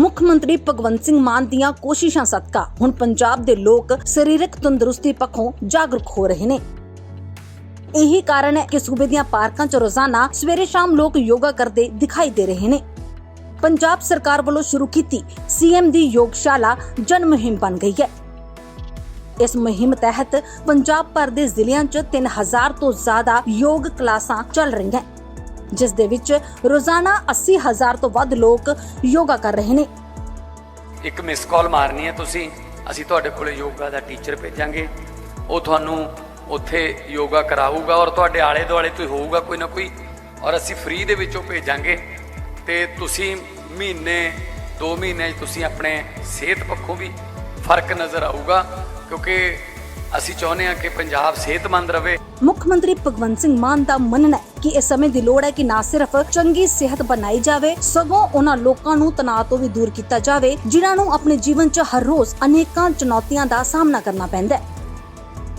ਮੁੱਖ ਮੰਤਰੀ ਭਗਵੰਤ ਸਿੰਘ ਮਾਨ ਦੀਆਂ ਕੋਸ਼ਿਸ਼ਾਂ ਸਦਕਾ ਹੁਣ ਪੰਜਾਬ ਦੇ ਲੋਕ ਸਰੀਰਕ ਤੰਦਰੁਸਤੀ ਪੱਖੋਂ ਜਾਗਰੂਕ ਹੋ ਰਹੇ ਨੇ। ਇਹੀ ਕਾਰਨ ਹੈ ਕਿ ਸੂਬੇ ਦੀਆਂ ਪਾਰਕਾਂ 'ਚ ਰੋਜ਼ਾਨਾ ਸਵੇਰੇ ਸ਼ਾਮ ਲੋਕ ਯੋਗਾ ਕਰਦੇ ਦਿਖਾਈ ਦੇ ਰਹੇ ਨੇ। ਪੰਜਾਬ ਸਰਕਾਰ ਵੱਲੋਂ ਸ਼ੁਰੂ ਕੀਤੀ ਸੀਐਮ ਦੀ ਯੋਗਸ਼ਾਲਾ ਜਨ ਮੁਹਿੰਮ ਬਣ ਗਈ ਹੈ। ਇਸ ਮੁਹਿੰਮ ਤਹਿਤ ਪੰਜਾਬ ਭਰ ਦੇ ਜ਼ਿਲ੍ਹਿਆਂ 'ਚ 3000 ਤੋਂ ਜ਼ਿਆਦਾ ਯੋਗ ਕਲਾਸਾਂ ਚੱਲ ਰਹੀਆਂ, ਜਿਸ ਦੇ ਵਿੱਚ ਰੋਜ਼ਾਨਾ 80,000 ਤੋਂ ਵੱਧ ਲੋਕ ਯੋਗਾ ਕਰ ਰਹੇ ਨੇ। ਇੱਕ ਮਿਸ ਕਾਲ ਮਾਰਨੀ ਹੈ ਤੁਸੀਂ, ਅਸੀਂ ਤੁਹਾਡੇ ਕੋਲੇ ਯੋਗਾ ਦਾ ਟੀਚਰ ਭੇਜਾਂਗੇ, ਉਹ ਤੁਹਾਨੂੰ ਉੱਥੇ ਯੋਗਾ ਕਰਾਊਗਾ ਔਰ ਤੁਹਾਡੇ ਆਲੇ ਦੁਆਲੇ ਤੋਂ ਹੋਊਗਾ ਕੋਈ ਨਾ ਕੋਈ, ਔਰ ਅਸੀਂ ਫ੍ਰੀ ਦੇ ਵਿੱਚੋਂ ਭੇਜਾਂਗੇ। ਤੇ ਤੁਸੀਂ ਮਹੀਨੇ 2 ਮਹੀਨੇ 'ਚ ਤੁਸੀਂ ਆਪਣੇ ਸਿਹਤ ਪੱਖੋਂ ਵੀ ਫਰਕ ਨਜ਼ਰ ਆਊਗਾ, ਕਿਉਂਕਿ ਅਸੀਂ ਚਾਹੁੰਦੇ ਹਾਂ ਕਿ ਪੰਜਾਬ ਸਿਹਤਮੰਦ ਰਹੇ। ਮੁੱਖ ਮੰਤਰੀ ਭਗਵੰਤ ਸਿੰਘ ਮਾਨ ਦਾ ਮੰਨਣਾ ਹੈ ਕਿ ਇਸ ਸਮੇਂ ਦੀ ਲੋੜ ਹੈ ਕਿ ਨਾ ਸਿਰਫ ਚੰਗੀ ਸਿਹਤ ਬਣਾਈ ਜਾਵੇ, ਸਗੋਂ ਉਹਨਾਂ ਲੋਕਾਂ ਨੂੰ ਤਣਾਅ ਤੋਂ ਵੀ ਦੂਰ ਕੀਤਾ ਜਾਵੇ ਜਿਨ੍ਹਾਂ ਨੂੰ ਆਪਣੇ ਜੀਵਨ 'ਚ ਹਰ ਰੋਜ਼ ਅਨੇਕਾਂ ਚੁਣੌਤੀਆਂ ਦਾ ਸਾਹਮਣਾ ਕਰਨਾ ਪੈਂਦਾ ਹੈ।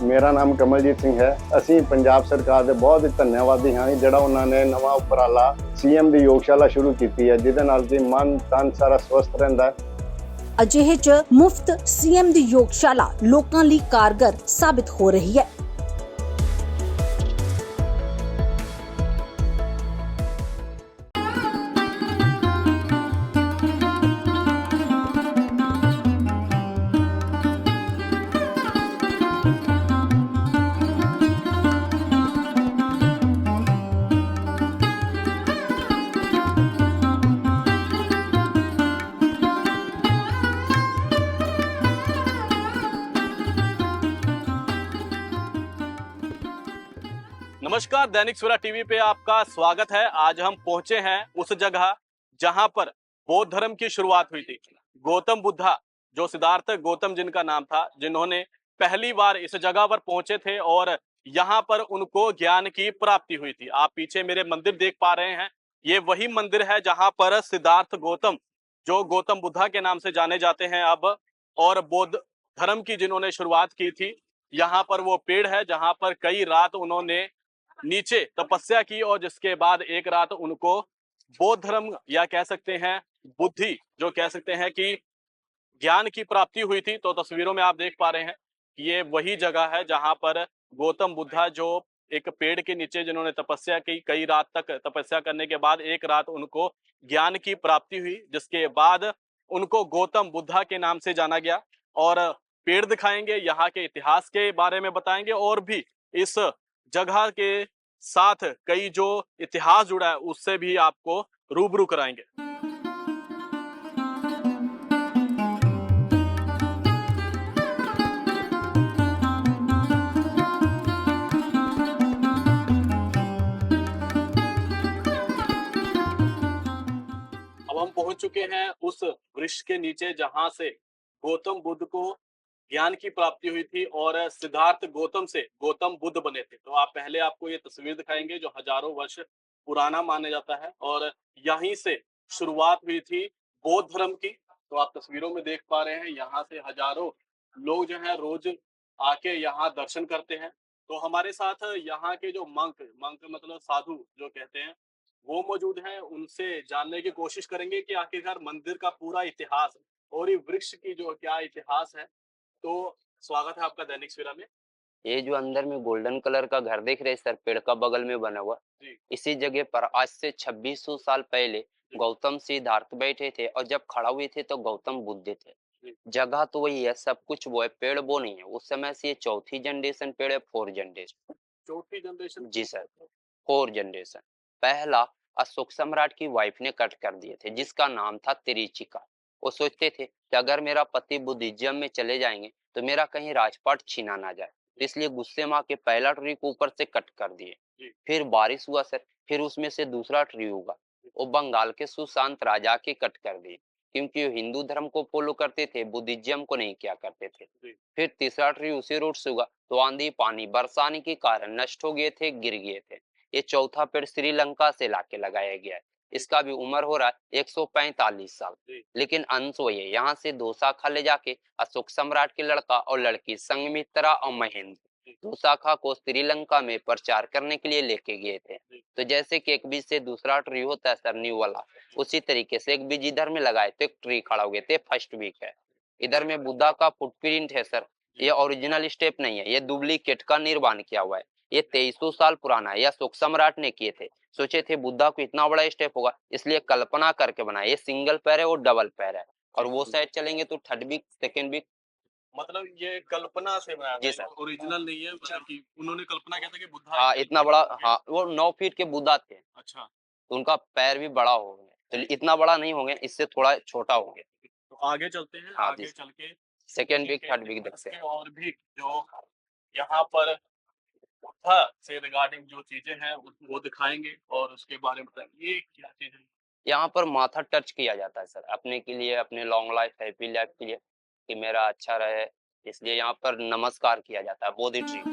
ਮੇਰਾ ਨਾਮ ਕਮਲਜੀਤ ਸਿੰਘ ਹੈ। ਅਸੀਂ ਪੰਜਾਬ ਸਰਕਾਰ ਦੇ ਬਹੁਤ ਧੰਨਵਾਦੀ ਹਾਂ ਜਿਹੜਾ ਉਹਨਾਂ ਨੇ ਨਵਾਂ ਉਪਰਾਲਾ ਸੀਐਮ ਦੀ ਯੋਗਸ਼ਾਲਾ ਸ਼ੁਰੂ ਕੀਤੀ ਹੈ, ਜਿਹਦੇ ਨਾਲ ਕਿ ਮਨ ਤਨ ਸਾਰਾ ਸਵਸਥ ਰਹਿੰਦਾ ਹੈ। ਅਜਿਹੇ 'ਚ ਮੁਫਤ ਸੀਐਮ ਦੀ ਯੋਗਸ਼ਾਲਾ ਲੋਕਾਂ ਲਈ ਕਾਰਗਰ ਸਾਬਿਤ ਹੋ ਰਹੀ ਹੈ। नमस्कार, दैनिक सवेरा टीवी पे आपका स्वागत है। आज हम पहुंचे हैं उस जगह जहां पर बौद्ध धर्म की शुरुआत हुई थी। गौतम बुद्धा, जो सिद्धार्थ गौतम जिनका नाम था, जिन्होंने पहली बार इस जगह पर पहुंचे थे और यहां पर उनको ज्ञान की प्राप्ति हुई थी। आप पीछे मेरे मंदिर देख पा रहे हैं, ये वही मंदिर है जहां पर सिद्धार्थ गौतम, जो गौतम बुद्धा के नाम से जाने जाते हैं अब, और बौद्ध धर्म की जिन्होंने शुरुआत की थी, यहाँ पर वो पेड़ है जहां पर कई रात उन्होंने नीचे तपस्या की और जिसके बाद एक रात उनको बौद्ध धर्म या कह सकते हैं बुद्धि, जो कह सकते हैं कि ज्ञान की प्राप्ति हुई थी। तो तस्वीरों में आप देख पा रहे हैं कि ये वही जगह है जहां पर गौतम बुद्धा, जो एक पेड़ के नीचे जिन्होंने तपस्या की, कई रात तक तपस्या करने के बाद एक रात उनको ज्ञान की प्राप्ति हुई, जिसके बाद उनको गौतम बुद्धा के नाम से जाना गया। और पेड़ दिखाएंगे, यहाँ के इतिहास के बारे में बताएंगे और भी इस जगह के साथ कई जो इतिहास जुड़ा है उससे भी आपको रूबरू कराएंगे। अब हम पहुंच चुके हैं उस वृक्ष के नीचे जहां से गौतम बुद्ध को ज्ञान की प्राप्ति हुई थी और सिद्धार्थ गौतम से गौतम बुद्ध बने थे। तो आप पहले आपको ये तस्वीर दिखाएंगे जो हजारों वर्ष पुराना माना जाता है, और यहीं से शुरुआत हुई थी बौद्ध धर्म की। तो आप तस्वीरों में देख पा रहे हैं, यहाँ से हजारों लोग जो है रोज आके यहाँ दर्शन करते हैं। तो हमारे साथ यहाँ के जो मंक मतलब साधु जो कहते हैं, वो मौजूद हैं। उनसे जानने की कोशिश करेंगे कि आखिरकार मंदिर का पूरा इतिहास और ये वृक्ष की जो क्या इतिहास है। तो स्वागत है आपका दैनिक सवेरा में। ये जो अंदर में गोल्डन कलर का घर देख रहे हैं सर, पेड़ का बगल में बना हुआ, इसी जगह पर आज से 2600 साल पहले गौतम सिद्धार्थ बैठे थे, और जब खड़ा हुए थे तो गौतम बुद्ध थे। जगह तो वही है, सब कुछ वो है, पेड़ वो नहीं है। उस समय से ये चौथी जनरेशन पेड़ है, 4 जनरेशन। चौथी जनरेशन? जी सर, 4 जनरेशन। पहला अशोक सम्राट की वाइफ ने कट कर दिए थे, जिसका नाम था त्रिचिका। वो सोचते थे कि अगर मेरा पति बुद्धिज्म में चले जाएंगे तो मेरा कहीं राजपाट छीना ना जाए, इसलिए गुस्से में आके पहला ट्री को ऊपर से कट कर दिए। फिर बारिश हुआ सर, फिर उसमें से दूसरा ट्री उगा, वो बंगाल के सुशांत राजा के कट कर दिए, क्योंकि वो हिंदू धर्म को फॉलो करते थे, बुद्धिज्म को नहीं किया करते थे। फिर तीसरा ट्री उसी रूट से उगा, तो आंधी पानी बरसाने के कारण नष्ट हो गए थे, गिर गए थे। ये चौथा पेड़ श्रीलंका से लाके लगाया गया है। इसका भी उम्र हो रहा है 145 साल, लेकिन अंश वही है। यहाँ से 2 शाखा ले जाके अशोक सम्राट के लड़का और लड़की संघमित्रा और महेंद्र 2 शाखा को श्रीलंका में प्रचार करने के लिए लेके गए थे। तो जैसे कि एक बीज से दूसरा ट्री होता है सर, न्यू वाला, उसी तरीके से एक बीज इधर में लगाए तो एक ट्री खड़ा हो गया, तो फर्स्ट वीक है। इधर में बुद्धा का फुटप्रिंट है सर, ये ओरिजिनल स्टेप नहीं है, ये डुप्लीकेट का निर्माण किया हुआ है। ये 2300 साल पुराना है, यह अशोक सम्राट ने किए थे। सोचे थे बुद्धा को इतना बड़ा स्टेप होगा, इसलिए कल्पना करके बनाया। ये सिंगल पैर है और डबल पैर है, और वो साइड चलेंगे तो थर्ड वीक, सेकेंड वीक। मतलब ये कल्पना से बनाया जी था, सर। ओरिजिनल नहीं है, मतलब कि उन्होंने कल्पना किया था कि बुद्धा हाँ इतना बड़ा, हाँ वो 9 फीट के बुद्धा थे, अच्छा, तो उनका पैर भी बड़ा होंगे, तो इतना बड़ा नहीं होंगे, इससे थोड़ा छोटा होंगे। तो आगे चलते हैं, हाँ आगे जी। चल के सेकेंड वीक, इनके थर्ड वीक देखते इसके हैं। और भी जो यहाँ पर बुद्धा से रिगार्डिंग जो चीजें हैं वो दिखाएंगे और उसके बारे में बताएंगे। ये क्या चीज है? यहाँ पर माथा टच किया जाता है सर, अपने के लिए, अपने लॉन्ग लाइफ, हैप्पी लाइफ के लिए, कि मेरा अच्छा रहे, इसलिए यहाँ पर नमस्कार किया जाता है बोधि ट्री को।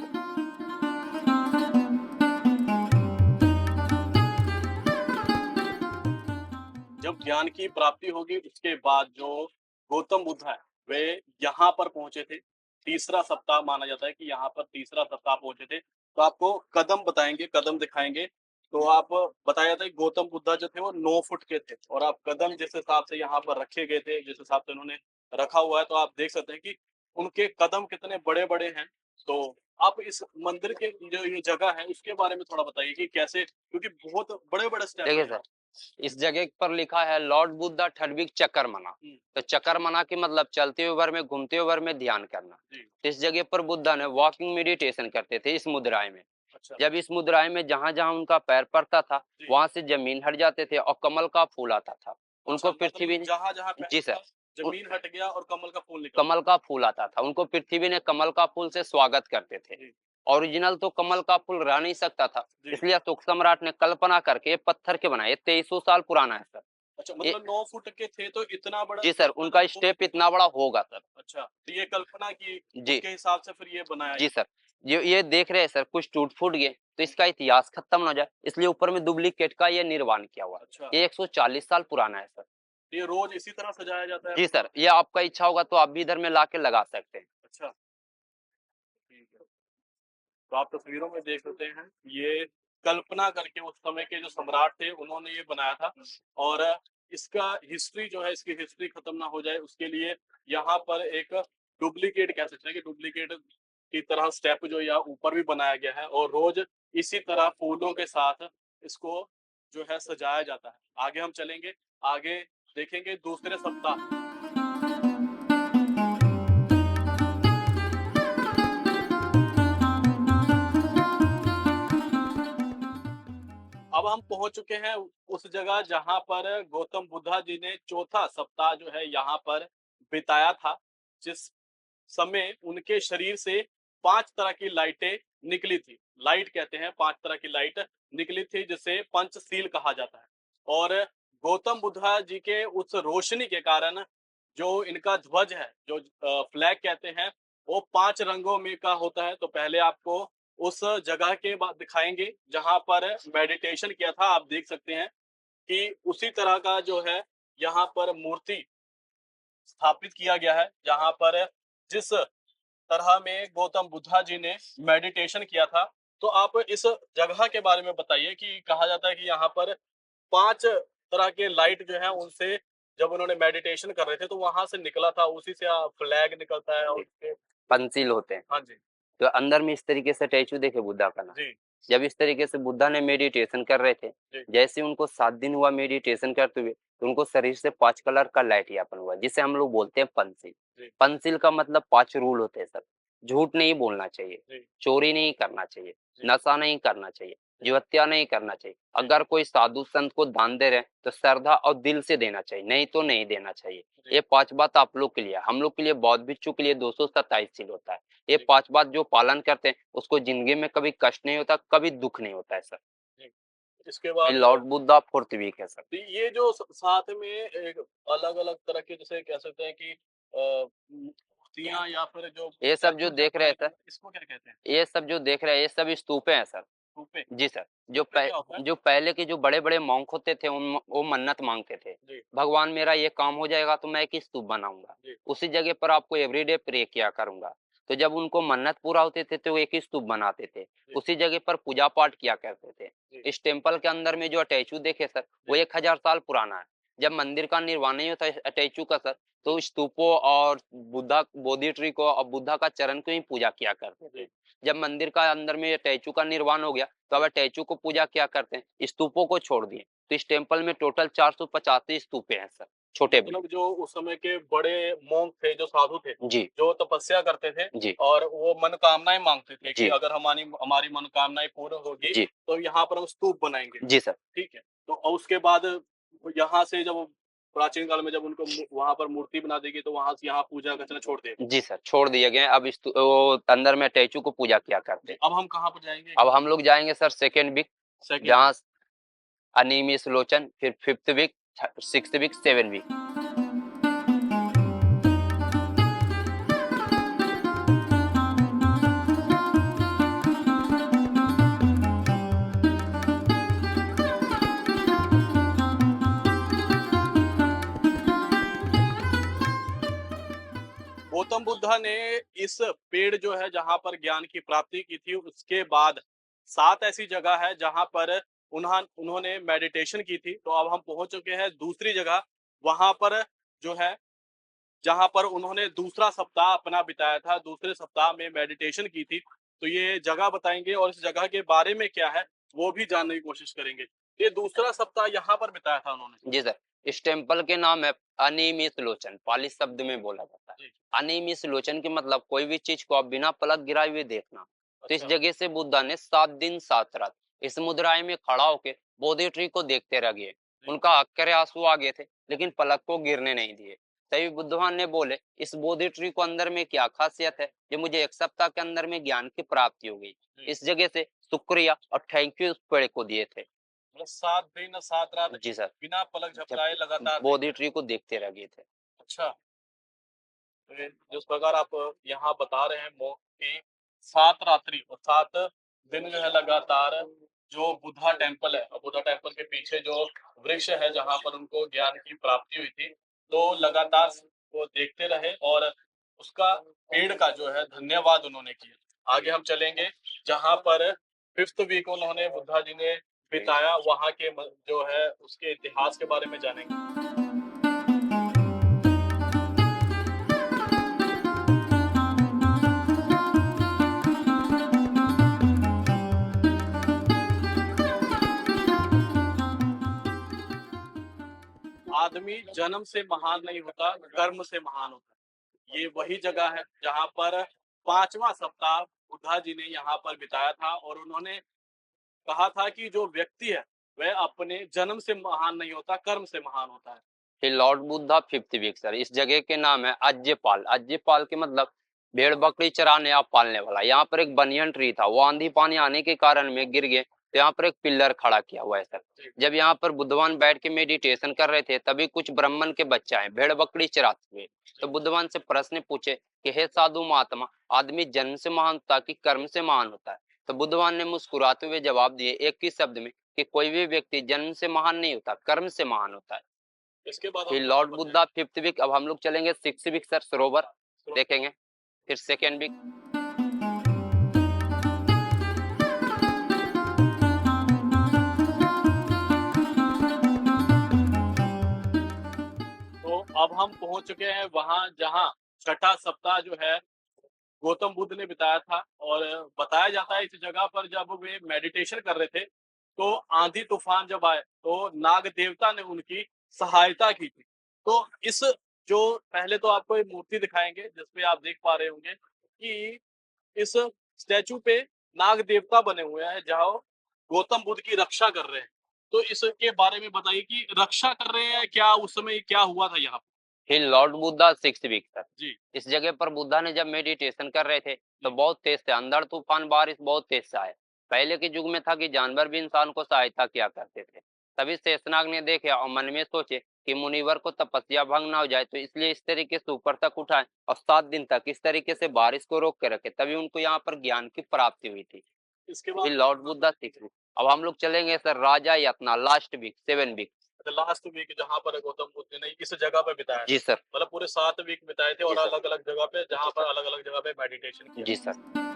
जब ज्ञान की प्राप्ति होगी उसके बाद जो गौतम बुद्ध है वे यहाँ पर पहुंचे थे, तीसरा सप्ताह माना जाता है कि यहाँ पर तीसरा सप्ताह पहुंचे थे। तो आपको कदम बताएंगे, कदम दिखाएंगे। तो आप बताया था कि गौतम बुद्धा जो थे वो 9 फुट के थे, और आप कदम जिस हिसाब से यहाँ पर रखे गए थे, जिस हिसाब से उन्होंने रखा हुआ है, तो आप देख सकते हैं कि उनके कदम कितने बड़े बड़े हैं। तो आप इस मंदिर के जो ये जगह है उसके बारे में थोड़ा बताइए कि कैसे, क्योंकि बहुत बड़े बड़े स्टेप देखिए सर, इस जगह पर लिखा है लॉर्ड बुद्धा ठडविक चकरमना। तो चकरमना की मतलब चलते हुए भर में, घूमते हुए भर में ध्यान करना। तो इस जगह पर बुद्धा ने वॉकिंग मेडिटेशन करते थे इस मुद्राएं में। अच्छा, जब इस मुद्राएं में जहां जहां उनका पैर पड़ता था वहां से जमीन हट जाते थे और कमल का फूल आता था। उनको पृथ्वी ने, जहाँ जहाँ जी सर, जमीन हट गया और कमल का फूल निकला। कमल का फूल आता था, उनको पृथ्वी ने कमल का फूल से स्वागत करते थे। ओरिजिनल तो कमल का फूल रह नहीं सकता था, इसलिए अशोक सम्राट ने कल्पना करके पत्थर के बनाए। 2300 साल पुराना है सर। अच्छा, मतलब 9 फुट के थे तो इतना बड़ा। जी सर, उनका स्टेप इतना बड़ा होगा सर। अच्छा, तो ये कल्पना की जी, उसके हिसाब से फिर ये बनाया। जी सर, ये देख रहे हैं सर, कुछ टूट फूट गए तो इसका इतिहास खत्म न हो जाए, इसलिए ऊपर में डुप्लीकेट का ये निर्माण किया हुआ। अच्छा, ये 140 साल पुराना है सर। ये रोज इसी तरह सजाया जाता है? जी सर, ये आपका इच्छा होगा तो आप भी इधर में लाके लगा सकते हैं। अच्छा, ठीक है। तो आप तस्वीरों में देख सकते हैं, ये कल्पना करके उस समय के जो सम्राट थे उन्होंने ये बनाया था। और इसका हिस्ट्री जो है, इसकी हिस्ट्री खत्म ना हो जाए उसके लिए यहाँ पर एक डुप्लीकेट कह सकते हैं कि डुप्लीकेट की तरह स्टेप जो यहाँ ऊपर भी बनाया गया है, और रोज इसी तरह फूलों के साथ इसको जो है सजाया जाता है। आगे हम चलेंगे, आगे देखेंगे दूसरे सप्ताह। अब हम पहुंच चुके हैं उस जगह जहां पर गौतम बुद्धा जी ने चौथा सप्ताह जो है यहाँ पर बिताया था, जिस समय उनके शरीर से 5 तरह की लाइटें निकली थी। लाइट कहते हैं, 5 तरह की लाइट निकली थी जिसे पंचशील कहा जाता है। और गौतम बुद्धा जी के उस रोशनी के कारण जो इनका ध्वज है, जो फ्लैग कहते हैं, वो 5 रंगों में का होता है। तो पहले आपको उस जगह के बाद दिखाएंगे जहां पर मेडिटेशन किया था। आप देख सकते हैं कि उसी तरह का जो है यहाँ पर मूर्ति स्थापित किया गया है, जहां पर जिस तरह में गौतम बुद्धा जी ने मेडिटेशन किया था। तो आप इस जगह के बारे में बताइए कि कहा जाता है कि यहाँ पर 5 तरह के लाइट जो है उनसे जब उन्होंने मेडिटेशन कर रहे थे तो वहां से निकला था, उसी से फ्लैग निकलता है और उसके। पंचशील होते हैं। हाँ जी, तो अंदर में इस तरीके से स्टैचू देखे बुद्धा का ना, जी, जब इस तरीके से बुद्धा ने मेडिटेशन कर रहे थे, जी, जैसे उनको 7 दिन हुआ मेडिटेशन करते हुए, तो उनको शरीर से 5 कलर का लाइट यापन हुआ, जिसे हम लोग बोलते हैं पंचशील। जी, पंचशील का मतलब 5 रूल होते हैं सर। झूठ नहीं बोलना चाहिए, जी, चोरी नहीं करना चाहिए, जी, नशा नहीं करना चाहिए, हत्या नहीं करना चाहिए। अगर कोई साधु संत को दान दे रहे हैं तो श्रद्धा और दिल से देना चाहिए, नहीं तो नहीं देना चाहिए। ये 5 बात आप लोग के लिए, हम लोग के लिए, बौद्ध भिक्षु के लिए 227 सील होता है। ये 5 बात जो पालन करते हैं उसको जिंदगी में कभी कष्ट नहीं होता, कभी दुख नहीं होता है सर। जी। इसके ये बाद लॉर्ड बुद्धा फोर्थ वीक है सर। तो ये जो साथ में एक अलग अलग तरह के, जैसे कह सकते हैं कि मूर्तियां या फिर जो ये सब जो देख रहे हैं सर, इसको क्या कहते हैं? ये सब जो देख रहे हैं ये सब स्तूपे हैं सर। रूपे? जी सर, जो स्तूपे क्या होता है? जो पहले के जो बड़े बड़े मॉन्क होते थे वो मन्नत मांगते थे, जी, भगवान मेरा ये काम हो जाएगा तो मैं एक स्तूप बनाऊंगा, जी, उसी जगह पर आपको एवरीडे प्रे किया करूंगा। तो जब उनको मन्नत पूरा होते थे तो एक ही स्तूप बनाते थे, जी, उसी जगह पर पूजा पाठ किया करते थे। इस टेम्पल के अंदर में जो स्टैचू देखे सर, वो 1000 साल पुराना है। जब मंदिर का निर्माण नहीं होता स्टैचू का सर, तो स्तूपों और बुद्धा बोधि ट्री को और बुद्धा का चरण को ही पूजा किया करते थे। जब मंदिर का अंदर में स्टैचू का निर्माण हो गया, तो अब स्टैचू को पूजा क्या करते हैं, स्तूपों को छोड़ दिए। तो इस टेम्पल में टोटल 485 स्तूपे हैं सर, छोटे बड़े। मतलब जो उस समय के बड़े मोंक थे, जो साधु थे, जी जो तपस्या करते थे जी और वो मनोकामनाएं मांगते थे कि जी अगर हमारी हमारी मनोकामनाएं पूर्ण होगी जी तो यहाँ पर हम स्तूप बनाएंगे। जी सर। ठीक है। तो और उसके बाद यहाँ से जब प्राचीन काल में जब उनको वहां पर मूर्ति बना देगी तो वहां से यहाँ पूजा करना छोड़ देंगे। जी सर, छोड़ दिए गए। अब वो अंदर में स्टैचू को पूजा किया करते हैं। अब हम कहाँ पर जाएंगे? अब हम लोग जाएंगे सर सेकेंड वीक, सेकंड। जहाँ अनिमिस लोचन, फिर 5th week, 6th week, 7 week. Gautam Buddha ने इस पेड़ जो है जहां पर ज्ञान की प्राप्ति की थी, उसके बाद 7 ऐसी जगह है जहां पर उन्होंने मेडिटेशन की थी। तो अब हम पहुंच चुके हैं दूसरी जगह, वहां पर जो है जहां पर उन्होंने दूसरा सप्ताह अपना बिताया था, दूसरे सप्ताह में मेडिटेशन की थी। तो ये जगह बताएंगे और इस जगह के बारे में क्या है वो भी जानने की कोशिश करेंगे। ये दूसरा सप्ताह यहाँ पर बिताया था उन्होंने। जी सर, इस टेम्पल के नाम है अनिमिस लोचन, पाली शब्द में बोला जाता है। जी। अनिमिस लोचन के मतलब कोई भी चीज को आप बिना पलक गिराए हुए देखना। तो इस अच्छा। जगह से बुद्धा ने 7 दिन 7 रात इस मुद्राएं में खड़ा होकर बोधि ट्री को देखते रह गए। उनका अक्करे आंसू आ गए थे, लेकिन पलक को गिरने नहीं दिए। तभी बुद्धवान ने बोले, इस बोधि ट्री को अंदर में क्या खासियत है जो मुझे 1 सप्ताह के अंदर में ज्ञान की प्राप्ति हो गई। इस जगह से शुक्रिया और थैंक यू उस पेड़ को दिए थे। मतलब 7 दिन 7 रात जी सर, बिना पलक झपकाए लगातार बोधि ट्री को देखते रह गए थे। अच्छा। तो जिस प्रकार आप यहाँ बता रहे हैं कि 7 रात्रि और 7 दिन जो है लगातार जो बुद्धा टेम्पल है, और बुद्धा टेम्पल के पीछे जो वृक्ष है जहाँ पर उनको ज्ञान की प्राप्ति हुई थी, तो लगातार वो देखते रहे और उसका पेड़ का जो है धन्यवाद उन्होंने किया। आगे हम चलेंगे जहाँ पर 5th वीक उन्होंने बुद्धा जी ने बिताया, वहाँ के जो है उसके इतिहास के बारे में जानेंगे। आदमी जन्म से महान नहीं होता, कर्म से महान होता है। ये वही जगह है जहाँ पर 5वां सप्ताह बुद्धा जी ने यहाँ पर बिताया था और उन्होंने कहा था कि जो व्यक्ति है वह अपने जन्म से महान नहीं होता, कर्म से महान होता है। फिर Lord Buddha 5th week sir, इस जगह के नाम है अज्यपाल। अज्यपाल के मतलब भेड़ बकरी चराने या पालने वाला। यहाँ पर एक बनियन ट्री था, वो आंधी पानी आने के कारण में गिर गए, तो यहाँ पर एक पिलर खड़ा किया हुआ है सर। जब यहाँ पर बुद्धवान बैठ के मेडिटेशन कर रहे थे, तभी कुछ ब्राह्मण के बच्चे आए भेड़ बकरी चराते हुए। तो बुद्धवान से प्रश्न पूछे कि हे साधु महात्मा, आदमी जन्म से महान होता है कि कर्म से महान होता है? तो बुद्धवान ने मुस्कुराते हुए जवाब दिए एक ही शब्द में कि कोई भी व्यक्ति जन्म से महान नहीं होता, कर्म से महान होता है। इसके बाद फिर लॉर्ड बुद्धा 5th वीक। अब हम लोग चलेंगे 6th वीक सर, सरोवर देखेंगे। फिर 2nd वीक। तो अब हम पहुंच चुके हैं वहां जहां छठा सप्ताह जो है गौतम बुद्ध ने बिताया था। और बताया जाता है इस जगह पर जब वे मेडिटेशन कर रहे थे तो आंधी तूफान जब आए तो नाग देवता ने उनकी सहायता की थी। तो इस जो पहले तो आपको एक मूर्ति दिखाएंगे जिसपे आप देख पा रहे होंगे कि इस स्टैचू पे नाग देवता बने हुए हैं जहाँ गौतम बुद्ध की रक्षा कर रहे हैं। तो इसके बारे में बताइए कि रक्षा कर रहे हैं क्या, उस समय क्या हुआ था यहाँ पर? फिर Lord Buddha 6th week sir. जी। इस जगह पर बुद्धा ने जब मेडिटेशन कर रहे थे तो बहुत तेज से अंधड़ तूफान बारिश बहुत तेज से आए। पहले के युग में था कि जानवर भी इंसान को सहायता किया करते थे। तभी शेषनाग ने देखा और मन में सोचे कि मुनिवर को तपस्या भंग ना हो जाए, तो इसलिए इस तरीके से ऊपर तक उठाए और 7 दिन तक इस तरीके से बारिश को रोक के रखे, तभी उनको यहाँ पर ज्ञान की प्राप्ति हुई थी। इसके फिर बाद लॉर्ड बुद्धा 6th वीक। अब हम लोग चलेंगे sir Rajayatana, last week, 7 week. Last week जहाँ पर गौतम बुद्ध ने इस जगह पे बिताया। जी सर। मतलब पूरे 7 वीक बिताए थे और जी सर। अलग अलग जगह पे जहाँ पर अलग अलग जगह पे मेडिटेशन किया। जी सर।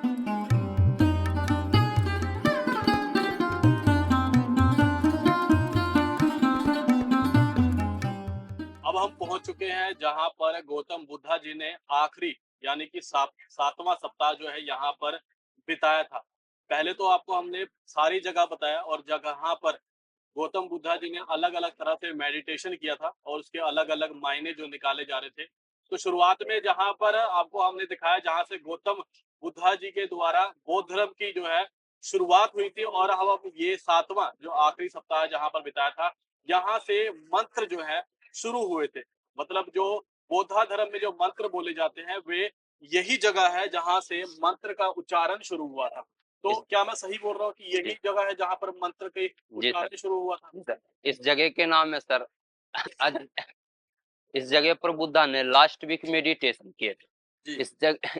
पहुंच चुके हैं जहां पर गौतम बुद्धा जी ने आखिरी यानी कि सातवां सप्ताह जो है यहाँ पर बिताया था। पहले तो आपको हमने सारी जगह बताया और जगह पर गौतम बुद्धा जी ने अलग-अलग तरह से मेडिटेशन किया था और उसके अलग-अलग मायने जो निकाले जा रहे थे। तो शुरुआत में जहाँ पर आपको हमने दिखाया जहाँ से गौतम बुद्धा जी के द्वारा बौद्ध धर्म की जो है शुरुआत हुई थी और अब ये 7वां जो आखिरी सप्ताह जहाँ पर बिताया था, यहाँ से मंत्र जो है शुरू हुए थे। मतलब जो बौद्ध धर्म में जो मंत्र बोले जाते हैं वे यही जगह है जहाँ से मंत्र का उच्चारण शुरू हुआ था। तो इस क्या मैं सही बोल रहा हूँ कि यही जी, जगह है जहाँ पर मंत्र के जी सर, उच्चारण शुरू हुआ था? जी सर। इस जगह के नाम है सर आज इस जगह पर बुद्धा ने लास्ट वीक मेडिटेशन किए थे। जी,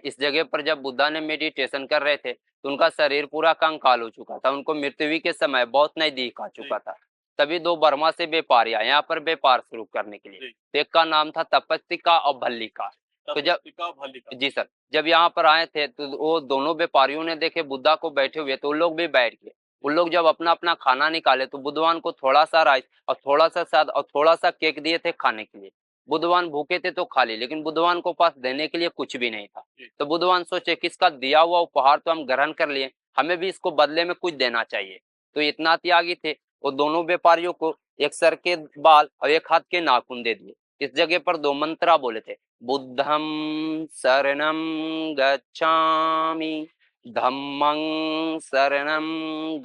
इस जगह पर जब बुद्धा ने मेडिटेशन कर रहे थे, तो उनका शरीर पूरा कंकाल हो चुका था। उनको मृत्यु के समय बहुत नजदीक आ जी, चुका था। तभी 2 बर्मा से व्यापारी आए यहाँ पर व्यापार शुरू करने के लिए। जी। तो एक का नाम था तपस्विका और भल्लिका। तो जब तपस्विका भल्लिका। जी सर, जब यहाँ पर आए थे तो वो दोनों व्यापारियों ने देखे बुद्धा को बैठे हुए तो उन लोग भी बैठ गए। उन लोग जब अपना-अपना खाना निकाले तो बुद्धवान को थोड़ा-सा राइस और थोड़ा-सा सलाद और थोड़ा-सा केक दिए थे खाने के लिए। बुद्धवान भूखे थे तो खा लिए, लेकिन बुद्धवान को पास देने के लिए कुछ भी नहीं था। जी, तो बुद्धवान सोचे कि इसका दिया हुआ उपहार तो हम ग्रहण कर लिए, हमें भी इसको बदले में कुछ देना चाहिए। तो इतना त्यागी थे, वो दोनों व्यापारियों को एक सर के बाल और एक हाथ के नाखून दे दिए। इस जगह पर 2 मंत्र बोले थे, बुद्धं शरणं गच्छामि, धम्मं शरणं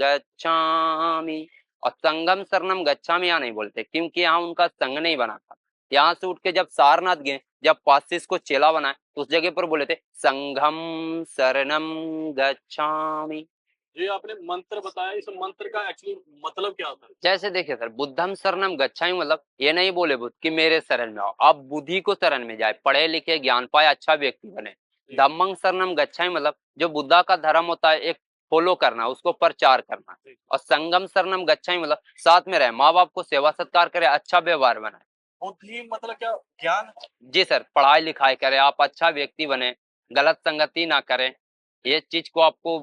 गच्छामि और संघम शरणं गच्छामि यहाँ नहीं बोलते क्योंकि यहाँ उनका संघ नहीं बना था। यहाँ से उठ के जब सारनाथ गए, जब 5 को चेला बनाए तो उस जगह पर बोले थे संघम शरणं गच्छामि। जी आपने मंत्र बताया, इस मंत्र का एक्चुअली मतलब क्या होता है? जैसे देखिए सर, बुद्धम शरणम गच्छामि मतलब ये नहीं बोले बुद्ध कि मेरे शरण में आओ, आप बुद्धि को शरण में जाए, पढ़े लिखे ज्ञान पाए अच्छा व्यक्ति बने। जी, धम्मं शरणम गच्छामि मतलब जो बुद्धा का धर्म होता है एक फॉलो करना, उसको प्रचार करना। जी, और संगम शरणम गच्छामि मतलब साथ में रहे, माँ बाप को सेवा सत्कार करे, अच्छा व्यवहार बनाए। बुद्धि मतलब क्या? ज्ञान? जी सर, पढ़ाई लिखाई करे, आप अच्छा व्यक्ति बने, गलत संगति ना करें, ये चीज को आपको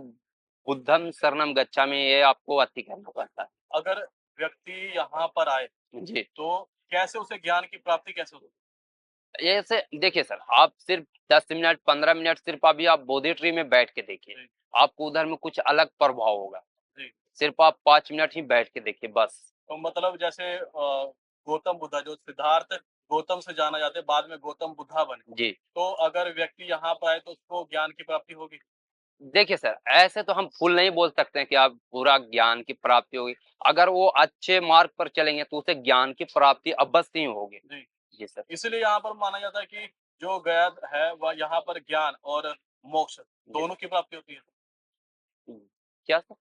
बुद्धम शरणम गच्छामि ये आपको अति करना पड़ता है। अगर व्यक्ति यहाँ पर आए जी, तो कैसे उसे ज्ञान की प्राप्ति कैसे होगी? ऐसे देखिए सर, आप सिर्फ 10 मिनट 15 मिनट सिर्फ अभी आप बोधि ट्री में बैठ के देखिए, जी, आपको उधर में कुछ अलग प्रभाव होगा। जी। सिर्फ आप 5 मिनट ही बैठ के देखिए बस। तो मतलब जैसे गौतम बुद्धा जो सिद्धार्थ गौतम से जाना जाते हैं, बाद में गौतम बुद्धा बने। जी, तो अगर व्यक्ति यहाँ पर आए तो उसको ज्ञान की प्राप्ति होगी? देखिए सर, ऐसे तो हम फुल नहीं बोल सकते हैं कि आप पूरा ज्ञान की प्राप्ति होगी। अगर वो अच्छे मार्ग पर चलेंगे तो उसे ज्ञान की प्राप्ति अवश्य ही होगी। जी। जी सर। इसीलिए यहाँ पर माना जाता है कि जो गया है वह यहाँ पर ज्ञान और मोक्ष जी। दोनों की प्राप्ति होती है। क्या सर?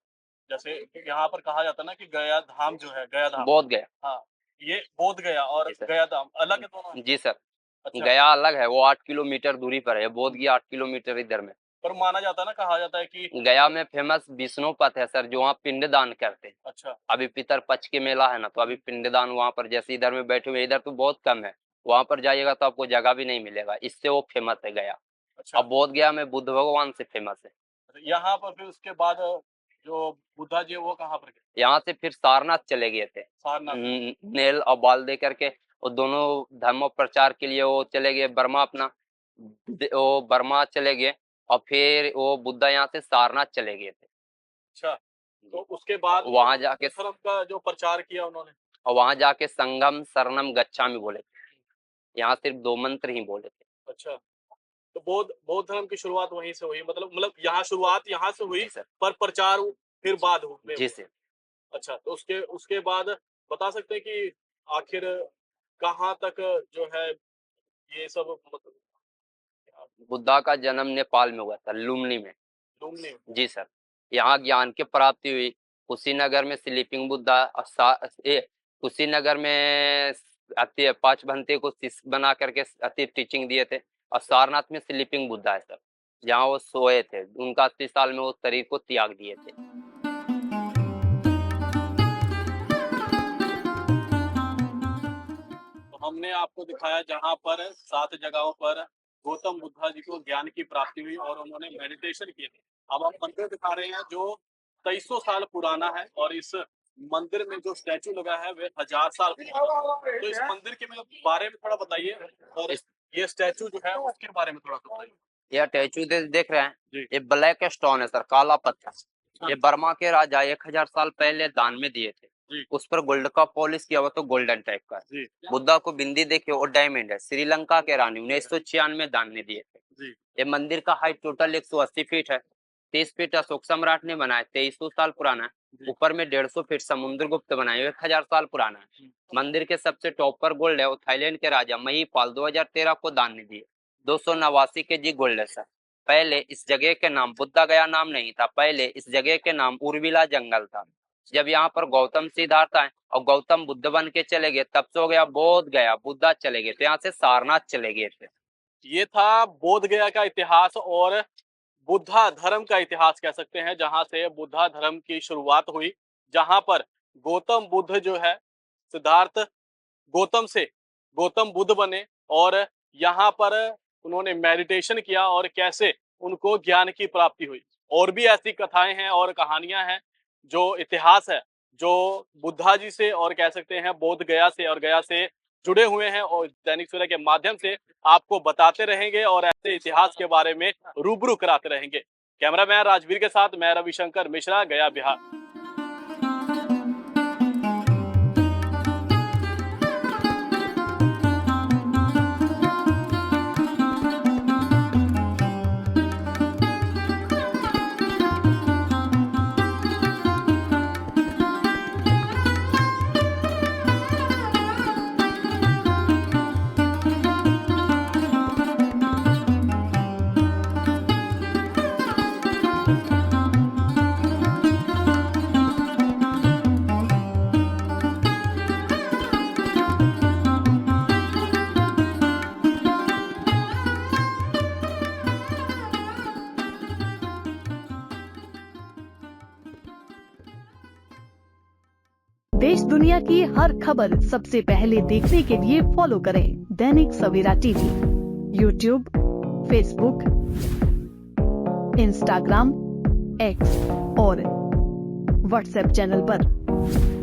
जैसे यहाँ पर कहा जाता है ना कि गया धाम जो है गया धाम। बोध गया। हाँ, ये बोध गया और जी सर। गया धाम अलग है दोनों? जी सर, अच्छा। गया अलग है, वो 8 किलोमीटर दूरी पर है, बोध गया 8 किलोमीटर इधर में। पर माना जाता है ना, कहा जाता है कि गया में फेमस विष्णुपथ है सर, जो वहाँ पिंडदान करते हैं। अच्छा, अभी पितर पक्ष के मेला है ना, तो अभी पिंडदान वहाँ पर जैसे इधर में बैठे हुए, इधर तो बहुत कम है, वहाँ पर जाइएगा तो आपको जगह भी नहीं मिलेगा, इससे वो फेमस है गया। अच्छा। अब बोध गया में बुद्ध भगवान से फेमस है। यहाँ पर फिर उसके बाद जो बुद्धा जी है वो कहाँ पर गए? यहाँ से फिर सारनाथ चले गए थे। सारनाथ। नेल और बाल दे करके वो दोनों धर्म प्रचार के लिए वो चले गए बर्मा अपना, वो बर्मा चले गए और फिर वो बुद्धा यहाँ से सारनाथ चले गए थे। अच्छा, तो उसके बाद वहां जाके धर्म का जो प्रचार किया उन्होंने। और वहां जाके संगम शरणम गच्छामि बोले थे। यहाँ सिर्फ 2 मंत्र ही बोले थे। अच्छा, तो बौद्ध बौद्ध धर्म की शुरुआत वहीं से हुई, मतलब यहाँ शुरुआत यहाँ से हुई जी सर। पर प्रचार फिर बाद में जी हुआ। सर। अच्छा, तो उसके उसके बाद बता सकते हैं कि आखिर कहाँ तक जो है ये सब मतलब बुद्धा का जन्म नेपाल में हुआ था, लुम्बिनी में। लुम्बिनी में? जी सर। यहाँ ज्ञान की प्राप्ति हुई। कुशीनगर में स्लीपिंग बुद्धा और कुशीनगर में अति 5 भंते को शिष्य बना करके अति टीचिंग दिए थे। और सारनाथ में स्लीपिंग बुद्धा है सर, जहाँ वो सोए थे। उनका 80 साल में वो शरीर को त्याग दिए थे। तो हमने आपको दिखाया जहाँ पर 7 जगहों पर गौतम बुद्धा जी को ज्ञान की प्राप्ति हुई और उन्होंने मेडिटेशन किए थे। अब हम मंदिर दिखा रहे हैं जो 2300 साल पुराना है और इस मंदिर में जो स्टैचू लगा है वे 1000 साल पुराना है। तो इस मंदिर के बारे में थोड़ा बताइए और ये स्टैचू जो है उसके बारे में थोड़ा बताइए। यह स्टैचू देख रहे हैं, जी। ये ब्लैक स्टोन है सर, काला पत्थर। ये बर्मा के राजा 1000 साल पहले दान में दिए थे। जी। उस पर गोल्ड का पॉलिश किया हुआ तो गोल्डन टाइप का है। जी। बुद्धा को बिंदी देखिए और डायमंड है। श्रीलंका के रानी 1996 दान में दिए थे। जी। ये मंदिर का हाइट टोटल 180 फीट है। 30 फीट अशोक सम्राट ने बनाया, 2300 साल पुराना है। ऊपर में 150 फीट समुद्रगुप्त बनाया, 1000 साल पुराना है। मंदिर के सबसे टॉप पर गोल्ड है, वो थाईलैंड के राजा महिपाल 2013 को दान में दिए। 289 केजी गोल्ड है सर। पहले इस जगह के नाम बुद्धा गया नाम नहीं था, पहले इस जगह के नाम उर्विला जंगल था। जब यहाँ पर गौतम सिद्धार्थ आए और गौतम बुद्ध बन के चले गए, तब से हो गया बोध गया, बुद्धा चले गए, तो यहाँ से सारनाथ चले गए थे। ये था बोध गया का इतिहास और बुद्धा धर्म का इतिहास कह सकते हैं, जहां से बुद्धा धर्म की शुरुआत हुई, जहां पर गौतम बुद्ध जो है सिद्धार्थ गौतम से गौतम बुद्ध बने और यहाँ पर उन्होंने मेडिटेशन किया और कैसे उनको ज्ञान की प्राप्ति हुई। और भी ऐसी कथाएं हैं और कहानियां हैं, जो इतिहास है, जो बुद्धा जी से और कह सकते हैं बोध गया से और गया से जुड़े हुए हैं, और दैनिक सवेरा के माध्यम से आपको बताते रहेंगे और ऐसे इतिहास के बारे में रूबरू कराते रहेंगे। कैमरामैन राजवीर के साथ मैं रविशंकर मिश्रा, गया, बिहार। देश दुनिया की हर खबर सबसे पहले देखने के लिए फॉलो करें Dainik Savera TV, YouTube, Facebook, Instagram, X और व्हाट्सएप चैनल पर।